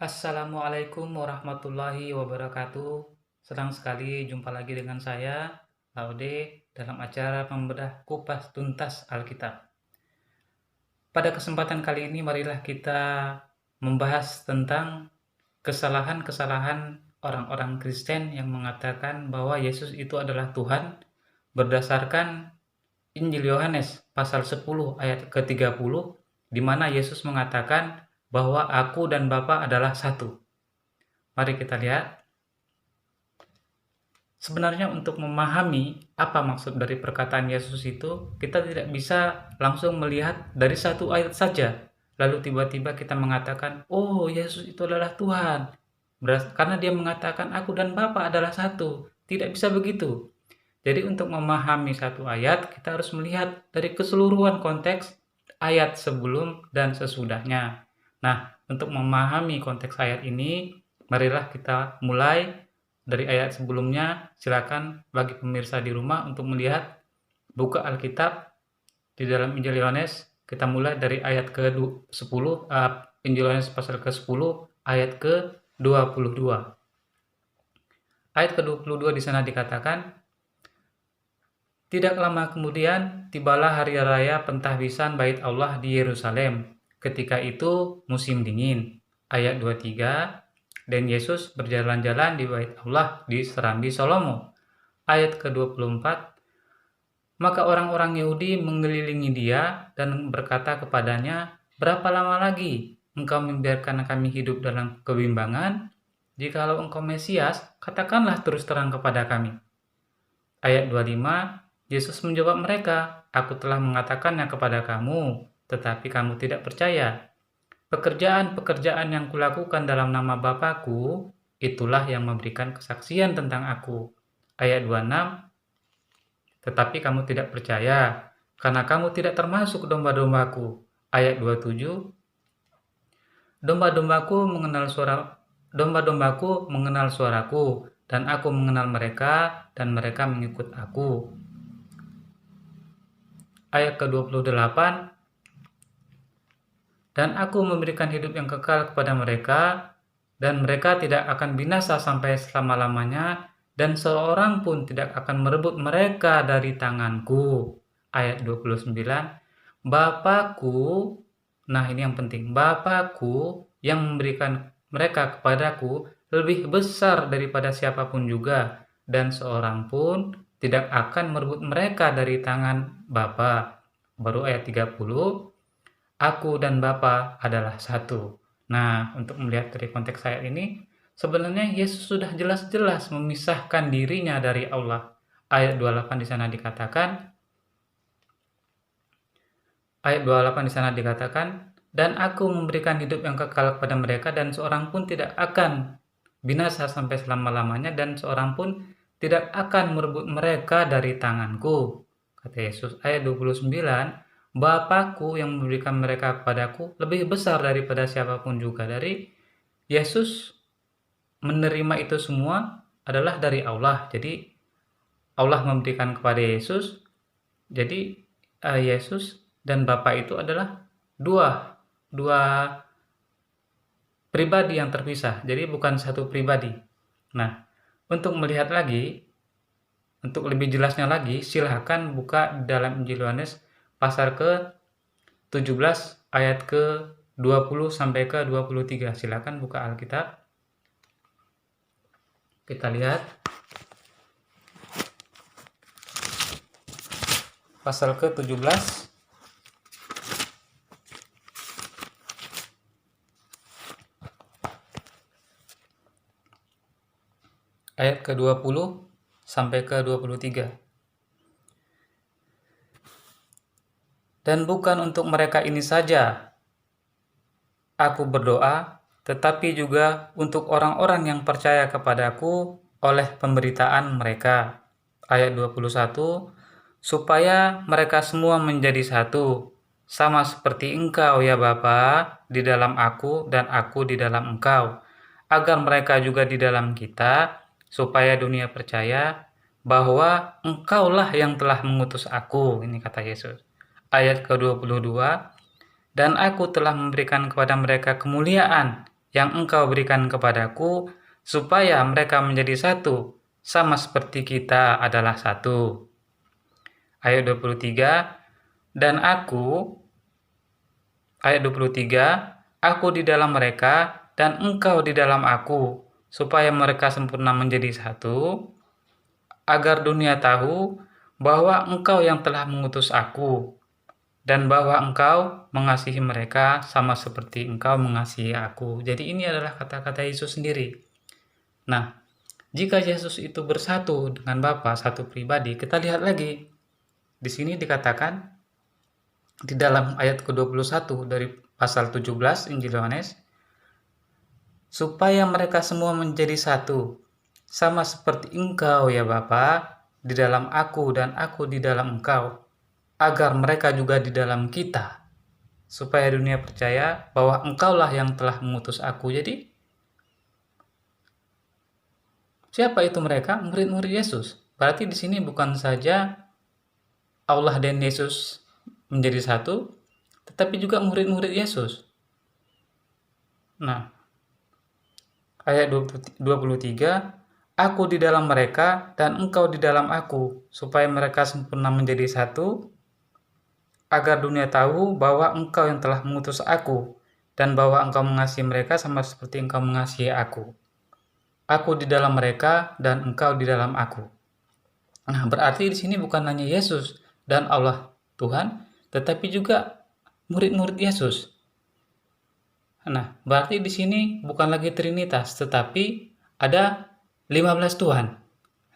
Assalamualaikum warahmatullahi wabarakatuh. Senang sekali jumpa lagi dengan saya, Laude, dalam acara membedah kupas tuntas Alkitab. Pada kesempatan kali ini, marilah kita membahas tentang kesalahan-kesalahan orang-orang Kristen yang mengatakan bahwa Yesus itu adalah Tuhan berdasarkan Injil Yohanes pasal 10 ayat ke-30, di mana Yesus mengatakan bahwa aku dan Bapa adalah satu. Mari kita lihat. Sebenarnya untuk memahami apa maksud dari perkataan Yesus itu, kita tidak bisa langsung melihat dari satu ayat saja. Lalu tiba-tiba kita mengatakan, oh Yesus itu adalah Tuhan. Karena dia mengatakan aku dan Bapa adalah satu. Tidak bisa begitu. Jadi untuk memahami satu ayat, kita harus melihat dari keseluruhan konteks ayat sebelum dan sesudahnya. Nah, untuk memahami konteks ayat ini, marilah kita mulai dari ayat sebelumnya. Silakan bagi pemirsa di rumah untuk melihat, buka Alkitab di dalam Injil Yohanes. Kita mulai dari ayat ke-10, Injil Yohanes pasal ke-10 ayat ke-22. Ayat ke-22 di sana dikatakan, tidak lama kemudian tibalah hari raya pentahbisan Bait Allah di Yerusalem. Ketika itu musim dingin. Ayat 23, dan Yesus berjalan-jalan di Bait Allah di Serambi Salomo. Ayat ke-24, maka orang-orang Yahudi mengelilingi dia dan berkata kepadanya, berapa lama lagi engkau membiarkan kami hidup dalam kebimbangan? Jikalau engkau Mesias, katakanlah terus terang kepada kami. Ayat 25, Yesus menjawab mereka, aku telah mengatakannya kepada kamu, tetapi kamu tidak percaya. Pekerjaan-pekerjaan yang kulakukan dalam nama Bapakku, itulah yang memberikan kesaksian tentang aku. Ayat 26, tetapi kamu tidak percaya, karena kamu tidak termasuk domba-dombaku. Ayat 27, domba-dombaku mengenal suaraku, dan aku mengenal mereka, dan mereka mengikut aku. Ayat ke-28, dan aku memberikan hidup yang kekal kepada mereka, dan mereka tidak akan binasa sampai selama-lamanya, dan seorang pun tidak akan merebut mereka dari tanganku. Ayat 29, Bapakku, nah ini yang penting, Bapakku yang memberikan mereka kepadaku lebih besar daripada siapapun juga, dan seorang pun tidak akan merebut mereka dari tangan Bapa. Baru ayat 30, aku dan Bapa adalah satu. Nah, untuk melihat dari konteks ayat ini, sebenarnya Yesus sudah jelas-jelas memisahkan dirinya dari Allah. Ayat 28 di sana dikatakan, dan aku memberikan hidup yang kekal kepada mereka, dan seorang pun tidak akan binasa sampai selama-lamanya, dan seorang pun tidak akan merebut mereka dari tanganku. Kata Yesus. Ayat 29, Bapakku yang memberikan mereka kepadaku lebih besar daripada siapapun juga. Dari Yesus menerima itu semua adalah dari Allah. Jadi Allah memberikan kepada Yesus. Jadi Yesus dan Bapa itu adalah dua pribadi yang terpisah. Jadi bukan satu pribadi. Nah, untuk melihat lagi, untuk lebih jelasnya lagi, silahkan buka dalam Injil Yohanes pasal ke-17 ayat ke-20 sampai ke-23. Silakan buka Alkitab. Kita lihat pasal ke-17 ayat ke-20 sampai ke-23. Dan bukan untuk mereka ini saja aku berdoa, tetapi juga untuk orang-orang yang percaya kepadaku oleh pemberitaan mereka. Ayat 21, supaya mereka semua menjadi satu, sama seperti Engkau ya Bapa di dalam aku dan aku di dalam Engkau, agar mereka juga di dalam kita, supaya dunia percaya bahwa Engkaulah yang telah mengutus aku. Ini kata Yesus. Ayat ke-22, dan aku telah memberikan kepada mereka kemuliaan yang Engkau berikan kepadaku, supaya mereka menjadi satu, sama seperti kita adalah satu. Ayat 23, dan aku, ayat 23, aku di dalam mereka, dan Engkau di dalam aku, supaya mereka sempurna menjadi satu, agar dunia tahu bahwa Engkau yang telah mengutus aku, dan bahwa Engkau mengasihi mereka sama seperti Engkau mengasihi aku. Jadi ini adalah kata-kata Yesus sendiri. Nah, jika Yesus itu bersatu dengan Bapa, satu pribadi, kita lihat lagi. Di sini dikatakan di dalam ayat ke-21 dari pasal 17 Injil Yohanes, supaya mereka semua menjadi satu, sama seperti Engkau ya Bapa, di dalam aku dan aku di dalam Engkau, agar mereka juga di dalam kita, supaya dunia percaya bahwa Engkaulah yang telah mengutus aku. Jadi, siapa itu mereka? Murid-murid Yesus. Berarti di sini bukan saja Allah dan Yesus menjadi satu, tetapi juga murid-murid Yesus. Nah, ayat 23, aku di dalam mereka dan engkau di dalam aku, supaya mereka sempurna menjadi satu, agar dunia tahu bahwa engkau yang telah mengutus aku, dan bahwa engkau mengasihi mereka sama seperti engkau mengasihi aku. Aku di dalam mereka dan engkau di dalam aku. Nah, berarti di sini bukan hanya Yesus dan Allah Tuhan, tetapi juga murid-murid Yesus. Nah, berarti di sini bukan lagi Trinitas, tetapi ada 15 Tuhan.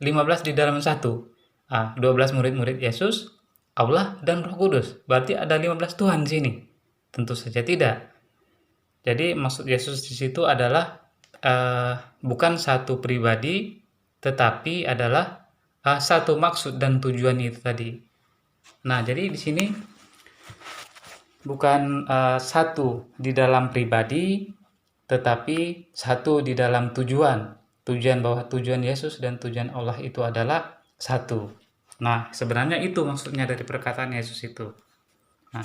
15 di dalam satu. 12 murid-murid Yesus, Allah dan Roh Kudus. Berarti ada 15 Tuhan di sini. Tentu saja tidak. Jadi maksud Yesus di situ adalah bukan satu pribadi, tetapi adalah satu maksud dan tujuan itu tadi. Nah, jadi di sini bukan satu di dalam pribadi, tetapi satu di dalam tujuan. Tujuan bahwa tujuan Yesus dan tujuan Allah itu adalah satu. Nah, sebenarnya itu maksudnya dari perkataan Yesus itu. Nah,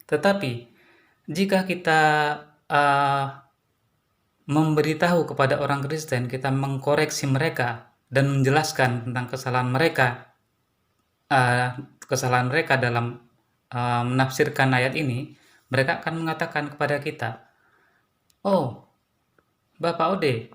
tetapi jika kita memberitahu kepada orang Kristen, kita mengkoreksi mereka dan menjelaskan tentang kesalahan mereka dalam menafsirkan ayat ini, mereka akan mengatakan kepada kita, "Oh, Bapak Ode,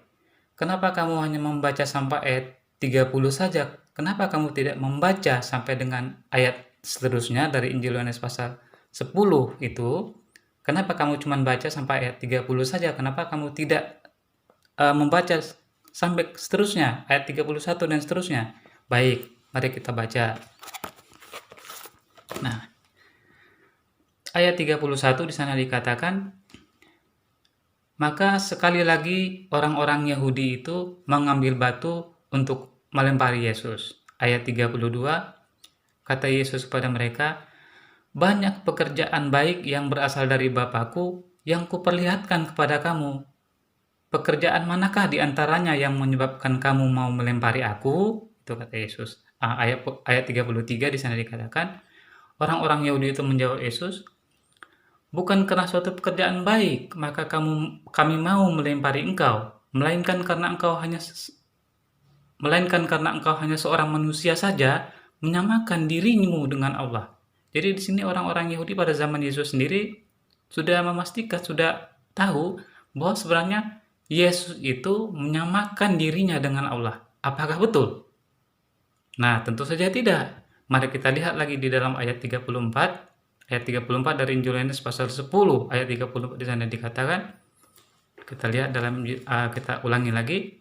kenapa kamu hanya membaca sampai ayat 30 saja? Kenapa kamu tidak membaca sampai dengan ayat seterusnya dari Injil Yohanes pasal 10 itu? Kenapa kamu cuma baca sampai ayat 30 saja? Kenapa kamu tidak membaca sampai seterusnya, ayat 31 dan seterusnya?" Baik, mari kita baca. Nah, ayat 31 di sana dikatakan, maka sekali lagi orang-orang Yahudi itu mengambil batu untuk melempari Yesus. Ayat 32, kata Yesus kepada mereka, banyak pekerjaan baik yang berasal dari Bapakku yang kuperlihatkan kepada kamu. Pekerjaan manakah di antaranya yang menyebabkan kamu mau melempari aku? Itu kata Yesus. Ayat 33 di sana dikatakan, orang-orang Yahudi itu menjawab Yesus, bukan karena suatu pekerjaan baik, maka kami mau melempari engkau, melainkan karena engkau hanya seorang manusia saja, menyamakan dirimu dengan Allah. Jadi di sini orang-orang Yahudi pada zaman Yesus sendiri sudah memastikan, sudah tahu bahwa sebenarnya Yesus itu menyamakan dirinya dengan Allah. Apakah betul? Nah, tentu saja tidak. Mari kita lihat lagi di dalam ayat 34. Ayat 34 dari Injil Yohanes pasal 10 ayat 34 di sana dikatakan, kita lihat kita ulangi lagi.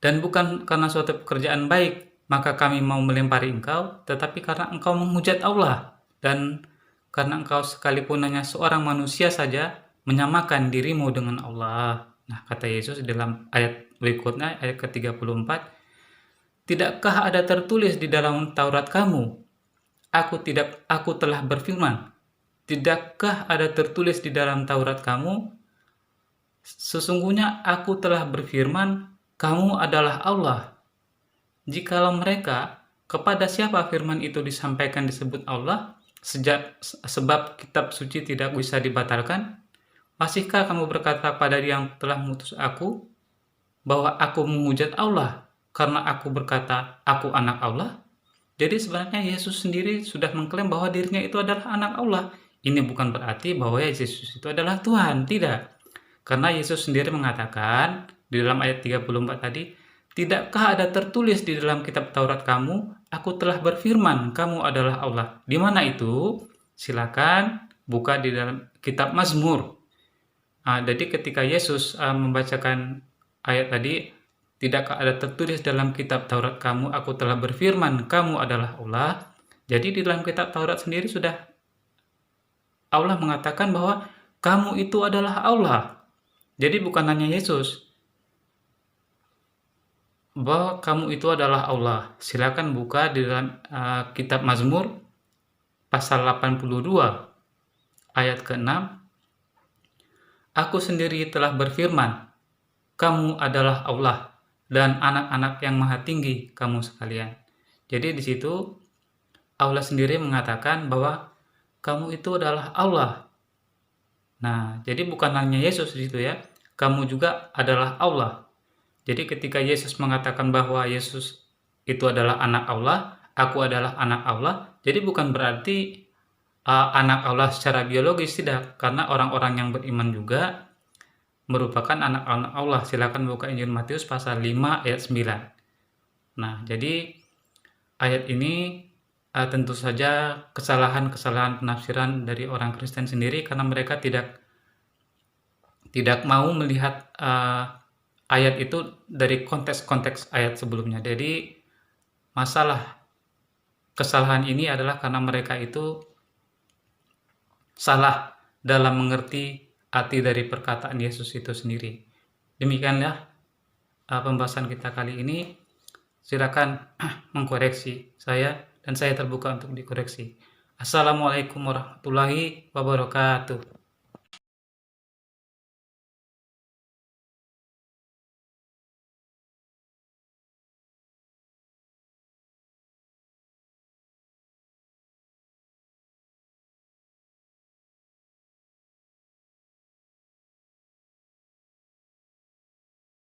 Dan bukan karena suatu pekerjaan baik maka kami mau melempari engkau, tetapi karena engkau menghujat Allah dan karena engkau sekalipun hanya seorang manusia saja menyamakan dirimu dengan Allah. Nah, kata Yesus dalam ayat berikutnya, ayat ke-34, tidakkah ada tertulis di dalam Taurat kamu? Aku telah berfirman, tidakkah ada tertulis di dalam Taurat kamu? Sesungguhnya aku telah berfirman, kamu adalah Allah. Jikalau mereka Kepada siapa firman itu disampaikan disebut Allah? Sebab kitab suci tidak bisa dibatalkan. Masihkah kamu berkata pada Dia yang telah mengutus aku, bahwa aku menghujat Allah karena aku berkata aku anak Allah? Jadi sebenarnya Yesus sendiri sudah mengklaim bahwa dirinya itu adalah anak Allah. Ini bukan berarti bahwa Yesus itu adalah Tuhan, tidak. Karena Yesus sendiri mengatakan di dalam ayat 34 tadi, tidakkah ada tertulis di dalam kitab Taurat kamu, aku telah berfirman, kamu adalah Allah. Di mana itu? Silakan buka di dalam kitab Mazmur. Jadi ketika Yesus membacakan ayat tadi, tidakkah ada tertulis dalam kitab Taurat kamu, aku telah berfirman, kamu adalah Allah. Jadi di dalam kitab Taurat sendiri sudah Allah mengatakan bahwa kamu itu adalah Allah. Jadi bukan hanya Yesus, bahwa kamu itu adalah Allah. Silakan buka di dalam kitab Mazmur pasal 82 ayat ke-6. Aku sendiri telah berfirman, kamu adalah Allah dan anak-anak yang maha tinggi kamu sekalian. Jadi di situ Allah sendiri mengatakan bahwa kamu itu adalah Allah. Nah, jadi bukan hanya Yesus di situ ya, kamu juga adalah Allah. Jadi ketika Yesus mengatakan bahwa Yesus itu adalah anak Allah, aku adalah anak Allah, jadi bukan berarti anak Allah secara biologis, tidak, karena orang-orang yang beriman juga merupakan anak-anak Allah. Silakan buka Injil Matius pasal 5 ayat 9. Nah, jadi ayat ini tentu saja kesalahan-kesalahan penafsiran dari orang Kristen sendiri, karena mereka tidak mau melihat ayat itu dari konteks-konteks ayat sebelumnya. Jadi masalah kesalahan ini adalah karena mereka itu salah dalam mengerti arti dari perkataan Yesus itu sendiri. Demikianlah pembahasan kita kali ini. Silakan mengkoreksi saya dan saya terbuka untuk dikoreksi. Assalamualaikum warahmatullahi wabarakatuh.